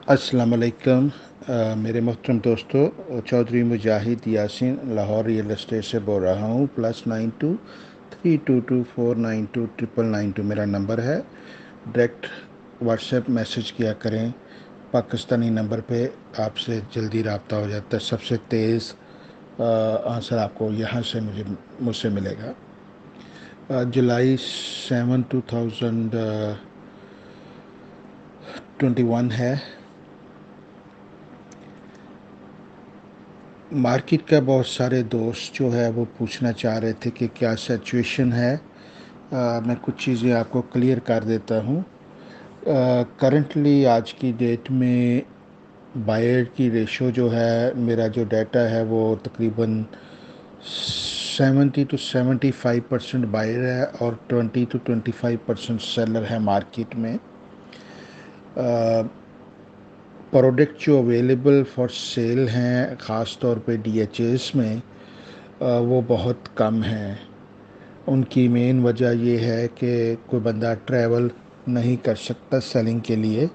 अस्सलाम वालेकुम। मेरे मोहतरम दोस्तों, चौधरी मुजाहिद यासिन लाहौर रियल एस्टेट से बोल रहा हूँ। +92 322 492 मेरा नंबर है। डायरेक्ट व्हाट्सएप मैसेज किया करें। पाकिस्तानी नंबर पे आपसे जल्दी रब्ता हो जाता है। सबसे तेज़ आंसर आपको यहाँ से मुझसे मिलेगा। जुलाई 7 2021 है। मार्केट का बहुत सारे दोस्त जो है वो पूछना चाह रहे थे कि क्या सिचुएशन है। मैं कुछ चीज़ें आपको क्लियर कर देता हूँ। करंटली आज की डेट में बायर की रेशो जो है, मेरा जो डाटा है वो तकरीबन 70 to 75% बायर है और 20 to 25% सेलर है मार्केट में। प्रोडक्ट जो अवेलेबल फॉर सेल हैं ख़ास तौर पे डीएचएस में, वो बहुत कम हैं। उनकी मेन वजह ये है कि कोई बंदा ट्रैवल नहीं कर सकता सेलिंग के लिए,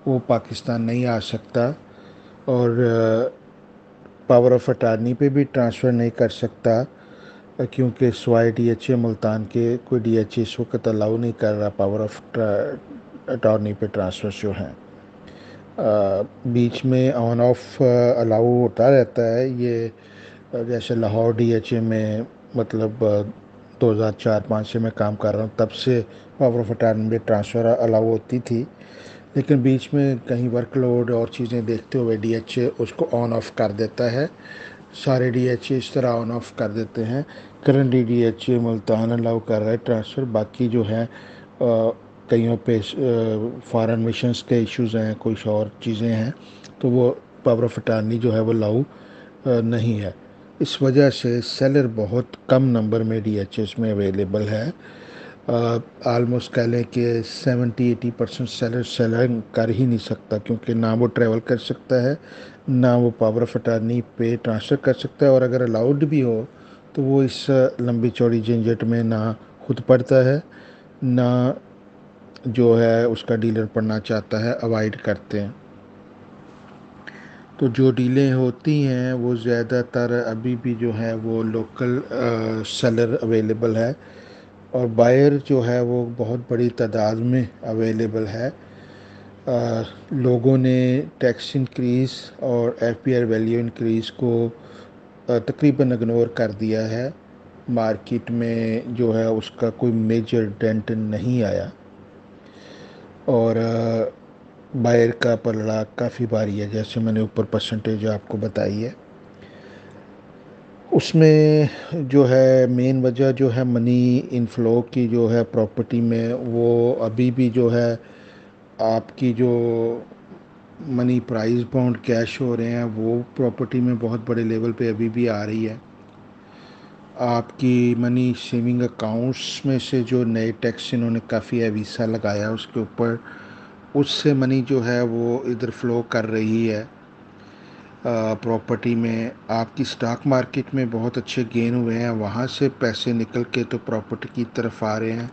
वो पाकिस्तान नहीं आ सकता, और पावर ऑफ अटारनी पे भी ट्रांसफ़र नहीं कर सकता, क्योंकि स्वाई डीएचए मुल्तान के कोई डीएचए इस वक्त अलाउ नहीं कर रहा पावर ऑफ अटारनी पे ट्रांसफ़र जो हैं। बीच में ऑन ऑफ अलाउ होता रहता है ये। जैसे लाहौर डीएचए में, मतलब 2004-05 से मैं काम कर रहा हूँ, तब से पावर ऑफ अटॉर्नी में ट्रांसफ़र अलाउ होती थी। लेकिन बीच में कहीं वर्कलोड और चीज़ें देखते हुए डीएचए उसको ऑन ऑफ कर देता है। सारे डीएचए इस तरह ऑन ऑफ कर देते हैं। करंटली डीएचए मुल्तान अलाउ कर रहा है ट्रांसफ़र। बाकी जो है कईयों पे फॉरेन मिशंस के इश्यूज़ हैं, कुछ और चीज़ें हैं, तो वो पावर ऑफ अटॉर्नी जो है वो अलाउ नहीं है। इस वजह से सेलर बहुत कम नंबर में डीएचएस में अवेलेबल है। आलमोस्ट कह लें कि 70-80% सेलर सेलिंग कर ही नहीं सकता, क्योंकि ना वो ट्रैवल कर सकता है, ना वो पावर ऑफ अटॉर्नी पे ट्रांसफ़र कर सकता है, और अगर अलाउड भी हो तो वो इस लंबी चौड़ी झंझट में ना खुद पढ़ता है, ना जो है उसका डीलर पढ़ना चाहता है, अवॉइड करते हैं। तो जो डीलें होती हैं वो ज़्यादातर अभी भी जो है वो लोकल सेलर अवेलेबल है, और बायर जो है वो बहुत बड़ी तादाद में अवेलेबल है। लोगों ने टैक्स इंक्रीज़ और एफपीआर वैल्यू इंक्रीज़ को तकरीबन इग्नोर कर दिया है। मार्केट में जो है उसका कोई मेजर डेंट नहीं आया, और बायर का पलड़ा काफ़ी भारी है, जैसे मैंने ऊपर परसेंटेज आपको बताई है। उसमें जो है मेन वजह जो है मनी इनफ्लो की जो है प्रॉपर्टी में, वो अभी भी जो है आपकी जो मनी प्राइस बाउंड कैश हो रहे हैं वो प्रॉपर्टी में बहुत बड़े लेवल पे अभी भी आ रही है। आपकी मनी सेविंग अकाउंट्स में से जो नए टैक्स इन्होंने काफ़ी हैवी सा लगाया उसके ऊपर, उससे मनी जो है वो इधर फ्लो कर रही है। प्रॉपर्टी में आपकी स्टॉक मार्केट में बहुत अच्छे गेन हुए हैं, वहाँ से पैसे निकल के तो प्रॉपर्टी की तरफ आ रहे हैं,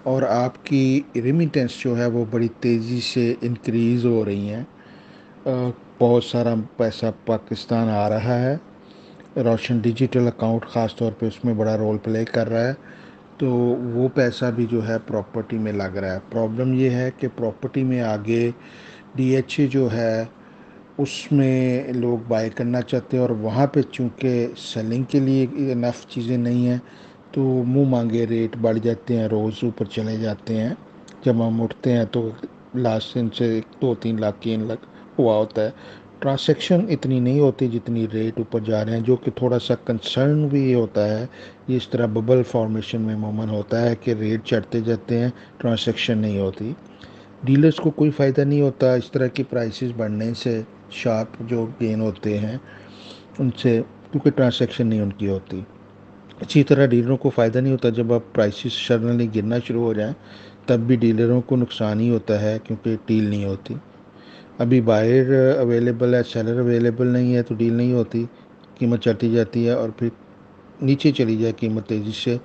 और आपकी रिमिटेंस जो है वो बड़ी तेज़ी से इंक्रीज़ हो रही हैं। बहुत सारा पैसा पाकिस्तान आ रहा है। रोशन डिजिटल अकाउंट ख़ास तौर पे उसमें बड़ा रोल प्ले कर रहा है, तो वो पैसा भी जो है प्रॉपर्टी में लग रहा है। प्रॉब्लम ये है कि प्रॉपर्टी में आगे डीएचए जो है उसमें लोग बाय करना चाहते हैं, और वहाँ पे चूँकि सेलिंग के लिए इनफ चीज़ें नहीं हैं, तो मुंह मांगे रेट बढ़ जाते हैं, रोज़ ऊपर चले जाते हैं। जब हम उठते हैं तो लास्ट दिन से 2-3 लाख 3 लाख हुआ होता है। ट्रांसैक्शन इतनी नहीं होती जितनी रेट ऊपर जा रहे हैं, जो कि थोड़ा सा कंसर्न भी ये होता है। ये इस तरह बबल फॉर्मेशन में मोमन होता है कि रेट चढ़ते जाते हैं, ट्रांसैक्शन नहीं होती। डीलर्स को कोई फ़ायदा नहीं होता इस तरह की प्राइसेस बढ़ने से, शार्प जो गेन होते हैं उनसे, क्योंकि ट्रांसैक्शन नहीं उनकी होती। इसी तरह डीलरों को फ़ायदा नहीं होता जब आप प्राइसेस सडनली गिरना शुरू हो जाएं, तब भी डीलरों को नुकसान ही होता है, क्योंकि डील नहीं होती। अभी बायर अवेलेबल है, सेलर अवेलेबल नहीं है, तो डील नहीं होती, कीमत चढ़ती जाती है, और फिर नीचे चली जाए कीमत तेज़ी से,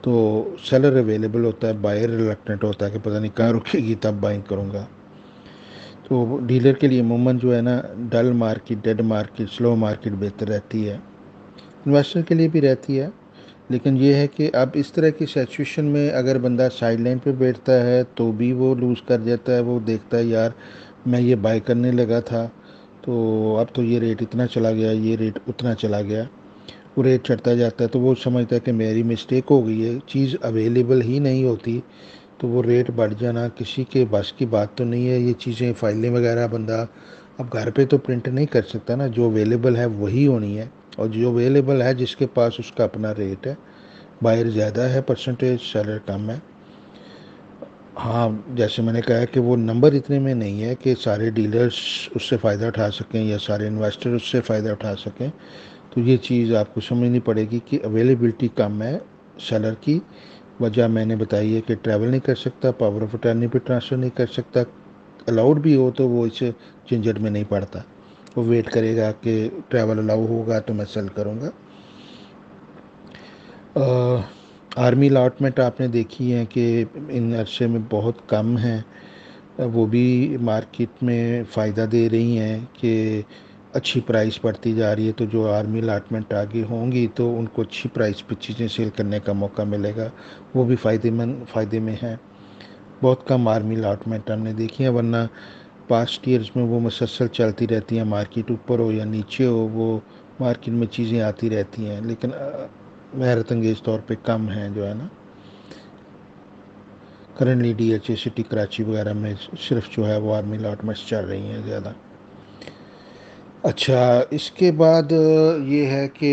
तो सेलर अवेलेबल होता है, बायर रिलक्टेंट होता है कि पता नहीं कहाँ रुकेगी तब बाइंग करूँगा। तो डीलर के लिए अमूमन जो है ना dull market, dead market, slow market बेहतर रहती है। इन्वेस्टर के लिए भी रहती है, लेकिन ये है कि अब इस तरह की सिचुएशन में अगर बंदा साइड लाइन पर बैठता है तो भी वो लूज़ कर जाता है। वो देखता है यार मैं ये बाय करने लगा था, तो अब तो ये रेट इतना चला गया, ये रेट उतना चला गया, वो रेट चढ़ता जाता है। तो वो समझता है कि मेरी मिस्टेक हो गई है, चीज़ अवेलेबल ही नहीं होती, तो वो रेट बढ़ जाना किसी के बस की बात तो नहीं है। ये चीज़ें फाइलें वगैरह बंदा अब घर पे तो प्रिंट नहीं कर सकता ना, जो अवेलेबल है वही होनी है, और जो अवेलेबल है जिसके पास उसका अपना रेट है। बायर ज़्यादा है परसेंटेज, सेलर कम है। हाँ, जैसे मैंने कहा कि वो नंबर इतने में नहीं है कि सारे डीलर्स उससे फ़ायदा उठा सकें या सारे इन्वेस्टर उससे फ़ायदा उठा सकें। तो ये चीज़ आपको समझनी पड़ेगी कि अवेलेबिलिटी कम है। सेलर की वजह मैंने बताई है कि ट्रैवल नहीं कर सकता, पावर ऑफ अटर्नी पे ट्रांसफ़र नहीं कर सकता, अलाउड भी हो तो वो इस झंझट में नहीं पड़ता। वो वेट करेगा कि ट्रैवल अलाउ होगा तो मैं सेल करूँगा। आर्मी अलॉटमेंट आपने देखी है कि इन अरसे में बहुत कम है, वो भी मार्केट में फ़ायदा दे रही हैं कि अच्छी प्राइस बढ़ती जा रही है। तो जो आर्मी अलॉटमेंट आगे होंगी तो उनको अच्छी प्राइस पे चीज़ें सेल करने का मौका मिलेगा, वो भी फ़ायदे में है। बहुत कम आर्मी अलॉटमेंट हमने देखी है, वरना पास्ट ईयर्स में वो मुसलसल चलती रहती हैं, मार्केट ऊपर हो या नीचे हो, वो मार्केट में चीज़ें आती रहती हैं, लेकिन हैरत अंगेज़ तौर पे कम हैं जो है ना। करंटली DHA सिटी कराची वगैरह में सिर्फ जो है वो आर्मी अलॉटमेंट्स चल रही हैं ज़्यादा। अच्छा, इसके बाद ये है कि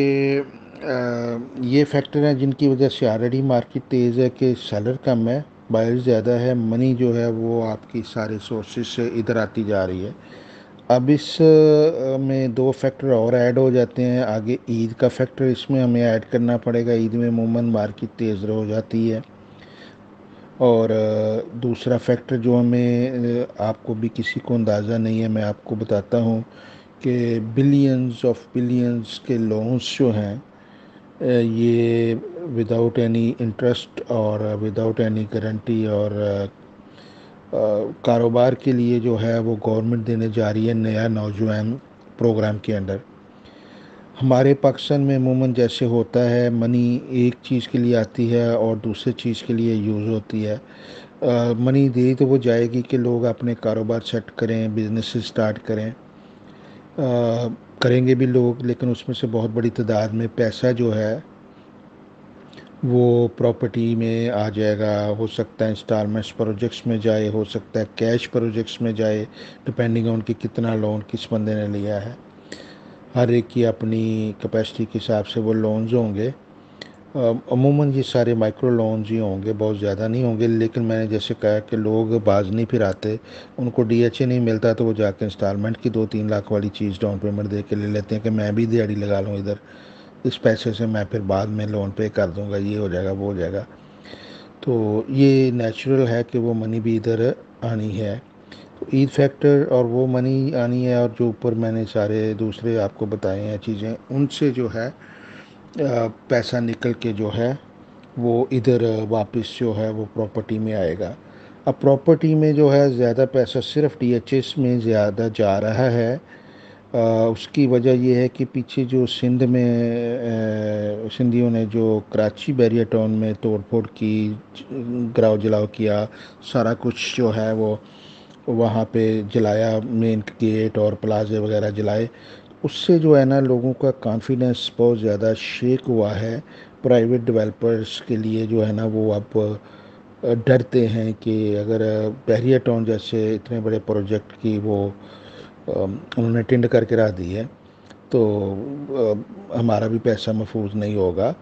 ये फैक्टर हैं जिनकी वजह से ऑलरेडी मार्केट तेज़ है कि सेलर कम है, बायर ज़्यादा है, मनी जो है वो आपकी सारे सोर्सेज से इधर आती जा रही है। अब इस में दो फैक्टर और ऐड हो जाते हैं आगे, ईद का फैक्टर इसमें हमें ऐड करना पड़ेगा। ईद में अमूमन मार्केट तेज़ हो जाती है। और दूसरा फैक्टर जो हमें आपको भी किसी को अंदाज़ा नहीं है, मैं आपको बताता हूँ कि बिलियंस ऑफ बिलियंस के लोन्स जो हैं ये विदाउट एनी इंटरेस्ट और विदाउट एनी गारंटी और कारोबार के लिए जो है वो गवर्नमेंट देने जा रही है नया नौजवान प्रोग्राम के अंडर। हमारे पाकिस्तान में अमूमन जैसे होता है, मनी एक चीज़ के लिए आती है और दूसरे चीज़ के लिए यूज़ होती है। मनी दी तो वो जाएगी कि लोग अपने कारोबार सेट करें, बिजनेस स्टार्ट करें, करेंगे भी लोग, लेकिन उसमें से बहुत बड़ी तादाद में पैसा जो है वो प्रॉपर्टी में आ जाएगा। हो सकता है इंस्टॉलमेंट्स प्रोजेक्ट्स में जाए, हो सकता है कैश प्रोजेक्ट्स में जाए, डिपेंडिंग ऑन कि कितना लोन किस बंदे ने लिया है। हर एक की अपनी कैपेसिटी के हिसाब से वो लोन्स होंगे। अमूमन ये सारे माइक्रो लोन्स ही होंगे, बहुत ज़्यादा नहीं होंगे, लेकिन मैंने जैसे कहा कि लोग बाज नहीं फिर आते, उनको DHA नहीं मिलता तो वो जाके इंस्टॉलमेंट की 2-3 लाख वाली चीज़ डाउन पेमेंट दे के ले लेते हैं कि मैं भी दिहाड़ी लगा लूँ इधर, इस पैसे से मैं फिर बाद में लोन पे कर दूंगा, ये हो जाएगा वो हो जाएगा। तो ये नेचुरल है कि वो मनी भी इधर आनी है। तो ईद फैक्टर और वो मनी आनी है, और जो ऊपर मैंने सारे दूसरे आपको बताए हैं चीज़ें, उनसे जो है पैसा निकल के जो है वो इधर वापस जो है वो प्रॉपर्टी में आएगा। अब प्रॉपर्टी में जो है ज़्यादा पैसा सिर्फ DHS में ज़्यादा जा रहा है। उसकी वजह यह है कि पीछे जो सिंध में सिंधियों ने जो कराची बैरियर टाउन में तोड़ फोड़ की, गिराव जलाव किया, सारा कुछ जो है वो वहाँ पे जलाया, मेन गेट और प्लाजे वगैरह जलाए, उससे जो है ना लोगों का कॉन्फिडेंस बहुत ज़्यादा शेक हुआ है। प्राइवेट डेवलपर्स के लिए जो है ना वो अब डरते हैं कि अगर बैरियर टाउन जैसे इतने बड़े प्रोजेक्ट की वो उन्होंने टेंड करके रख दी है, तो हमारा भी पैसा महफूज नहीं होगा।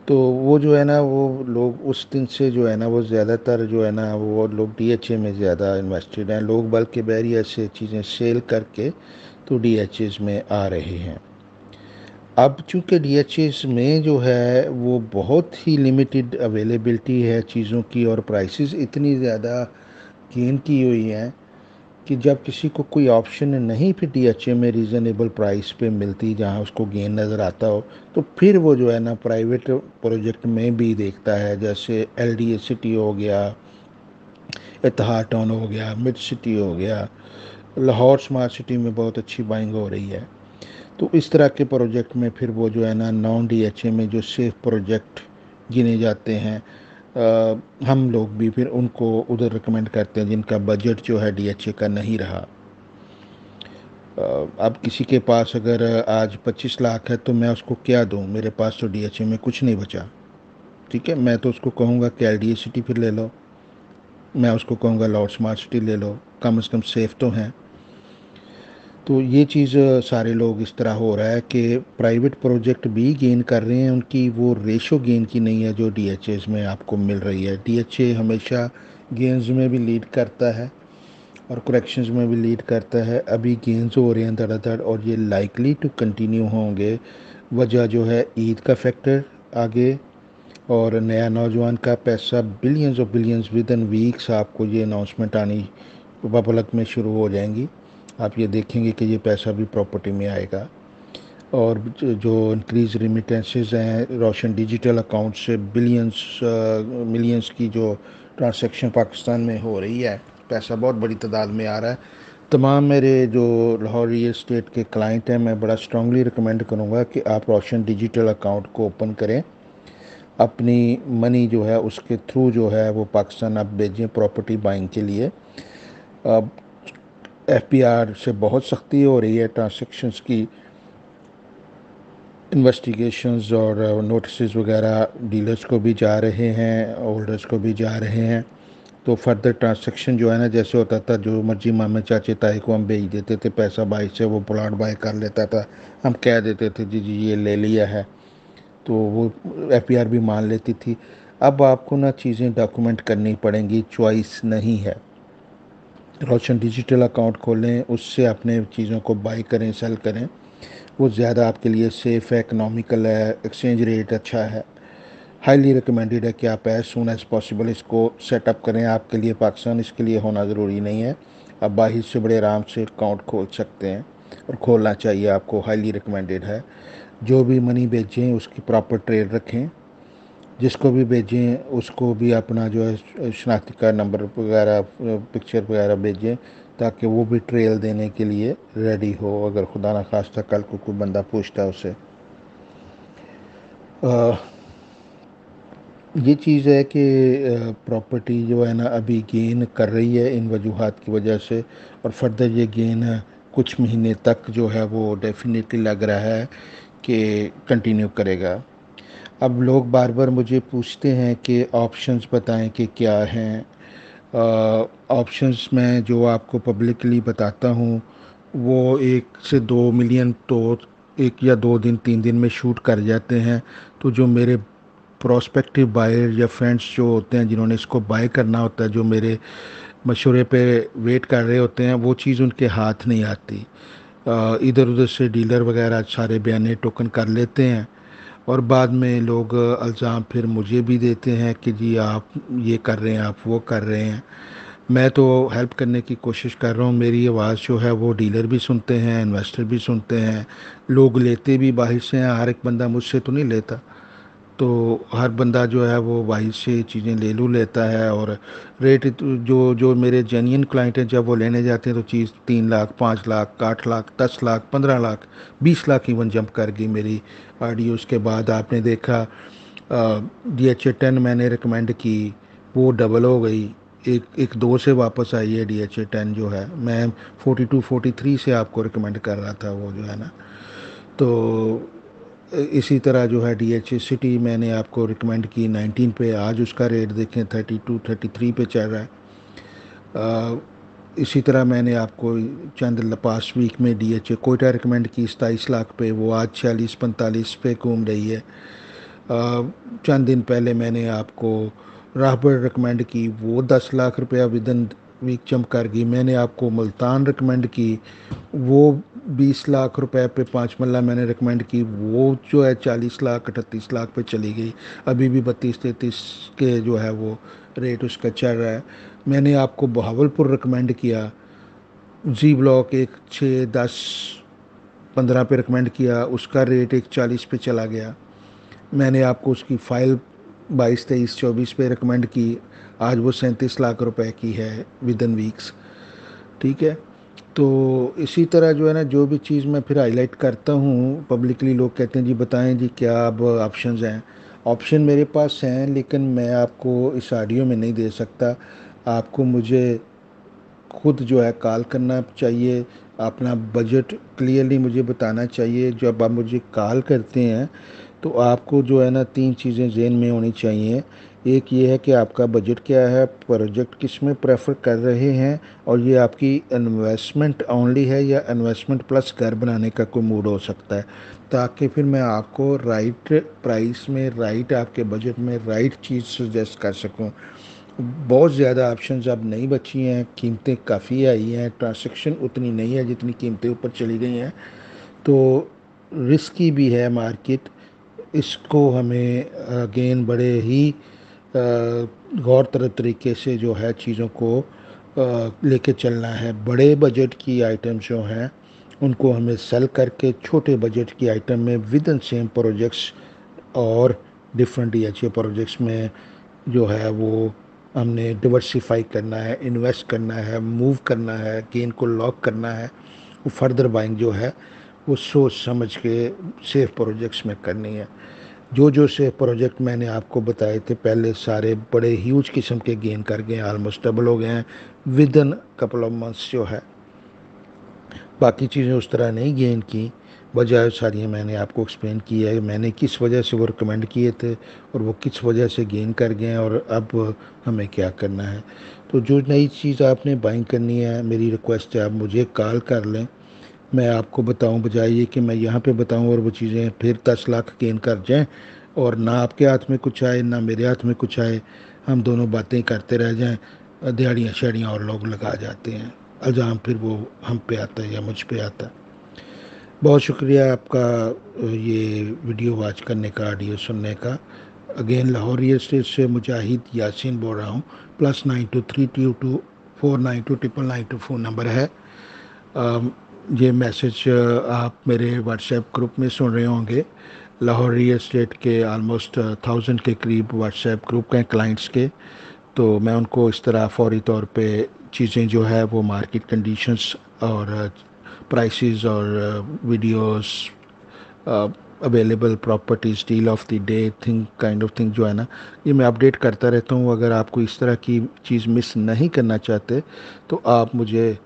तो वो जो है ना वो लोग उस दिन से जो है ना वो ज़्यादातर जो है ना वो लोग DHA में ज़्यादा इन्वेस्टेड हैं, लोग बल्कि बैरियर से चीज़ें सेल करके तो DHAs में आ रहे हैं। अब चूँकि DHAs में जो है वो बहुत ही लिमिटेड अवेलेबिलिटी है चीज़ों की, और प्राइसेस इतनी ज़्यादा गेन की हुई हैं कि जब किसी को कोई ऑप्शन नहीं फिर DHA में रीज़नेबल प्राइस पे मिलती जहाँ उसको गेन नज़र आता हो, तो फिर वो जो है ना प्राइवेट प्रोजेक्ट में भी देखता है, जैसे LDA सिटी हो गया, इतिहाद टाउन हो गया, मिड सिटी हो गया, लाहौर स्मार्ट सिटी में बहुत अच्छी बाइंग हो रही है। तो इस तरह के प्रोजेक्ट में फिर वो जो है ना नॉन डीएचए में जो सेफ प्रोजेक्ट गिने जाते हैं, हम लोग भी फिर उनको उधर रिकमेंड करते हैं जिनका बजट जो है डीएचए का नहीं रहा। अब किसी के पास अगर आज 25 लाख है तो मैं उसको क्या दूं, मेरे पास तो डीएचए में कुछ नहीं बचा। ठीक है, मैं तो उसको कहूँगा कि एलडीए सिटी फिर ले लो, मैं उसको कहूँगा लाहौर स्मार्ट सिटी ले लो, कम से कम सेफ तो हैं। तो ये चीज़ सारे लोग इस तरह हो रहा है कि प्राइवेट प्रोजेक्ट भी गेन कर रहे हैं, उनकी वो रेशो गेन की नहीं है जो डीएचएस में आपको मिल रही है। डीएचए हमेशा गेन्स में भी लीड करता है और करेक्शंस में भी लीड करता है। अभी गेन्स हो रहे हैं धड़ाधड़ और ये लाइकली टू कंटिन्यू होंगे। वजह जो है ईद का फैक्टर आगे और नया नौजवान का पैसा, billions of billions with in weeks आपको ये अनाउंसमेंट आनी पब्लिक में शुरू हो जाएंगी। आप ये देखेंगे कि ये पैसा भी प्रॉपर्टी में आएगा। और जो इंक्रीज रिमिटेंसेस हैं रोशन डिजिटल अकाउंट से, बिलियंस मिलियंस की जो ट्रांसैक्शन पाकिस्तान में हो रही है, पैसा बहुत बड़ी तादाद में आ रहा है। तमाम मेरे जो लाहौर रियल एस्टेट के क्लाइंट हैं, मैं बड़ा स्ट्रांगली रिकमेंड करूँगा कि आप रोशन डिजिटल अकाउंट को ओपन करें। अपनी मनी जो है उसके थ्रू जो है वो पाकिस्तान आप भेजें प्रॉपर्टी बाइंग के लिए। अब एफपीआर से बहुत सख्ती हो रही है, ट्रांसैक्शंस की इन्वेस्टिगेशंस और नोटिस वगैरह डीलर्स को भी जा रहे हैं, होल्डर्स को भी जा रहे हैं। तो फर्दर ट्रांसैक्शन जो है ना, जैसे होता था जो मर्जी मामे चाचे ताए को हम भेज देते थे पैसा, बाई से वो प्लाट बाय कर लेता था, हम कह देते थे जी जी ये ले लिया है, तो वो एफपीआर भी मान लेती थी। अब आपको ना चीज़ें डॉक्यूमेंट करनी पड़ेंगी, चॉइस नहीं है। रोशन डिजिटल अकाउंट खोलें, उससे अपने चीज़ों को बाई करें, सेल करें, वो ज़्यादा आपके लिए सेफ़ है, इकनॉमिकल है, एक्सचेंज रेट अच्छा है। हाईली रिकमेंडेड है कि आप एज सून एज़ पॉसिबल इसको सेटअप करें। आपके लिए पाकिस्तान इसके लिए होना ज़रूरी नहीं है, आप बाहर से बड़े आराम से अकाउंट खोल सकते हैं और खोलना चाहिए आपको, हाईली रिकमेंडेड है। जो भी मनी भेजें उसकी प्रॉपर ट्रेड रखें, जिसको भी भेजें उसको भी अपना जो है शनाख्ती कार्ड नंबर वगैरह, पिक्चर वगैरह भेजें, ताकि वो भी ट्रेल देने के लिए रेडी हो अगर खुदा न खास्ता कल को कोई बंदा पूछता है उसे। ये चीज़ है कि प्रॉपर्टी जो है ना अभी गेन कर रही है इन वजूहात की वजह से, और फर्दर ये गेन कुछ महीने तक जो है वो डेफिनेटली लग रहा है कि कंटिन्यू करेगा। अब लोग बार बार मुझे पूछते हैं कि ऑप्शंस बताएं कि क्या हैं। ऑप्शंस में जो आपको पब्लिकली बताता हूँ वो 1 से 2 मिलियन तो 1 या 2 दिन 3 दिन में शूट कर जाते हैं। तो जो मेरे प्रोस्पेक्टिव बायर या फ्रेंड्स जो होते हैं जिन्होंने इसको बाय करना होता है, जो मेरे मशवरे पे वेट कर रहे होते हैं, वो चीज़ उनके हाथ नहीं आती। इधर उधर से डीलर वगैरह सारे बयाने टोकन कर लेते हैं और बाद में लोग इल्ज़ाम फिर मुझे भी देते हैं कि जी आप ये कर रहे हैं, आप वो कर रहे हैं। मैं तो हेल्प करने की कोशिश कर रहा हूँ, मेरी आवाज़ जो है वो डीलर भी सुनते हैं, इन्वेस्टर भी सुनते हैं, लोग लेते भी बाहर से हैं। हर एक बंदा मुझसे तो नहीं लेता, तो हर बंदा जो है वो बाहर से चीज़ें ले लू लेता है। और रेट जो जो मेरे जेन्युइन क्लाइंट हैं, जब वो लेने जाते हैं तो चीज़ 3 लाख, 5 लाख, 8 लाख, 10 लाख, 15 लाख, 20 लाख इवन जंप कर गई मेरी ऑडियो। उसके बाद आपने देखा DHA 10 मैंने रिकमेंड की, वो डबल हो गई, एक एक दो से वापस आई है। DHA 10 जो है मैं 42 43 से आपको रिकमेंड कर रहा था वो जो है ना। तो इसी तरह जो है DHA सिटी मैंने आपको रिकमेंड की 19 पे, आज उसका रेट देखें 32 33 पे चल रहा है। इसी तरह मैंने आपको चंद पास्ट वीक में DHA कोयटा रिकमेंड की 27 लाख पे, वो आज 46 45 पे घूम रही है। चंद दिन पहले मैंने आपको राहबर रिकमेंड की, वो 10 लाख रुपया विद इन वीक जंप कर गई। मैंने आपको मुल्तान रिकमेंड की, वो 20 लाख रुपए पे 5 मरला मैंने रिकमेंड की, वो जो है 40 लाख 38 लाख पे चली गई। अभी भी 32 33 के जो है वो रेट उसका चल रहा है। मैंने आपको बहावलपुर रिकमेंड किया, जी ब्लॉक एक 6 10 15 पे रिकमेंड किया, उसका रेट एक 40 पे चला गया। मैंने आपको उसकी फ़ाइल 22 23 24 पे रिकमेंड की, आज वो 37 लाख रुपए की है विद इन वीक्स। ठीक है, तो इसी तरह जो है ना, जो भी चीज़ मैं फिर हाईलाइट करता हूँ पब्लिकली, लोग कहते हैं जी बताएं जी क्या अब ऑप्शंस हैं। ऑप्शन मेरे पास हैं लेकिन मैं आपको इस ऑडियो में नहीं दे सकता। आपको मुझे खुद जो है कॉल करना चाहिए, अपना बजट क्लियरली मुझे बताना चाहिए। जब आप मुझे कॉल करते हैं तो आपको जो है ना तीन चीज़ें ज़हन में होनी चाहिए। एक ये है कि आपका बजट क्या है, प्रोजेक्ट किस में प्रेफर कर रहे हैं, और ये आपकी इन्वेस्टमेंट ओनली है या इन्वेस्टमेंट प्लस घर बनाने का कोई मूड हो सकता है, ताकि फिर मैं आपको राइट प्राइस में, राइट आपके बजट में राइट चीज़ सजेस्ट कर सकूं। बहुत ज़्यादा ऑप्शंस अब नहीं बची हैं, कीमतें काफ़ी आई हैं, ट्रांसैक्शन उतनी नहीं है जितनी कीमतें ऊपर चली गई हैं। तो रिस्की भी है मार्केट, इसको हमें अगेन बड़े ही गौर तरीके से जो है चीज़ों को लेके चलना है। बड़े बजट की आइटम जो हैं उनको हमें सेल करके छोटे बजट की आइटम में विद इन सेम प्रोजेक्ट्स और डिफरेंट DHA प्रोजेक्ट्स में जो है वो हमने डिवर्सिफाई करना है, इन्वेस्ट करना है, मूव करना है, गेन को लॉक करना है। वो फर्दर बाइंग जो है वो सोच समझ के सेफ प्रोजेक्ट्स में करनी है। जो जो से प्रोजेक्ट मैंने आपको बताए थे पहले, सारे बड़े ह्यूज किस्म के गेन कर गए हैं, ऑलमोस्ट डबल हो गए हैं with in couple of months जो है। बाकी चीज़ें उस तरह नहीं गेन की, वजह सारी मैंने आपको एक्सप्लेन की है, मैंने किस वजह से वो रिकमेंड किए थे और वो किस वजह से गेन कर गए हैं और अब हमें क्या करना है। तो जो नई चीज़ आपने बाइंग करनी है, मेरी रिक्वेस्ट है आप मुझे कॉल कर लें, मैं आपको बताऊं, बजाय ये कि मैं यहाँ पे बताऊं और वो चीज़ें फिर 10 लाख गेन कर जाएं और ना आपके हाथ में कुछ आए ना मेरे हाथ में कुछ आए, हम दोनों बातें करते रह जाएं, दिहाड़ियाँ शाड़ियाँ और लोग लगा जाते हैं, इल्ज़ाम फिर वो हम पे आता है या मुझ पे आता है। बहुत शुक्रिया आपका ये वीडियो वॉच करने का, ऑडियो सुनने का। अगेन लाहौर रियल एस्टेट से मुजाहिद यासीन बोल रहा हूँ। +9232249299 फ़ोन नंबर है। ये मैसेज आप मेरे व्हाट्सएप ग्रुप में सुन रहे होंगे। लाहौर रियल एस्टेट के ऑलमोस्ट 1000 के करीब व्हाट्सएप ग्रुप हैं क्लाइंट्स के। तो मैं उनको इस तरह फौरी तौर पे चीज़ें जो है वो मार्केट कंडीशंस और प्राइसेस और videos, available properties, deal of the day thing, kind of thing जो है ना, ये मैं अपडेट करता रहता हूँ। अगर आपको इस तरह की चीज़ मिस नहीं करना चाहते तो आप मुझे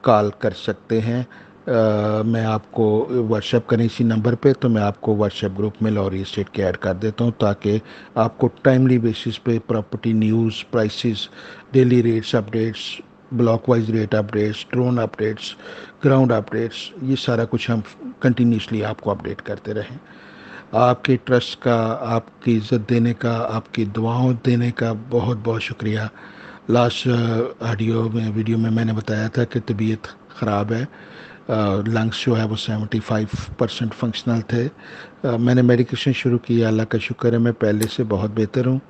कॉल कर सकते हैं। मैं आपको व्हाट्सएप करें इसी नंबर पे तो मैं आपको व्हाट्सएप ग्रुप में लाहौर रियल एस्टेट के ऐड कर देता हूँ, ताकि आपको टाइमली बेसिस पे property news, prices, daily rates updates, block wise rate updates, drone updates, ground updates, ये सारा कुछ हम कंटिन्यूसली आपको अपडेट करते रहें। आपके ट्रस्ट का, आपकी इज़्ज़त देने का, आपकी दुआओं देने का बहुत बहुत शुक्रिया। लास्ट ऑडियो में, वीडियो में मैंने बताया था कि तबीयत ख़राब है, लंग्स जो है वो 75% फंक्शनल थे। मैंने मेडिकेशन शुरू किया, अल्लाह का शुक्र है मैं पहले से बहुत बेहतर हूँ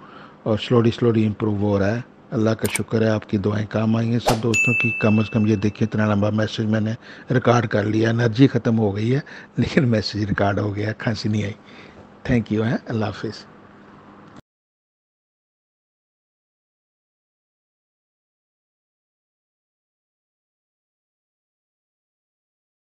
और स्लोली स्लोली इम्प्रूव हो रहा है। अल्लाह का शुक्र है, आपकी दुआएं काम आई हैं सब दोस्तों की। कम अज़ कम ये देखिए इतना लंबा मैसेज मैंने रिकॉर्ड कर लिया, एनर्जी ख़त्म हो गई है लेकिन मैसेज रिकॉर्ड हो गया, खांसी नहीं आई। थैंक यू है, अल्लाह हाफिज़।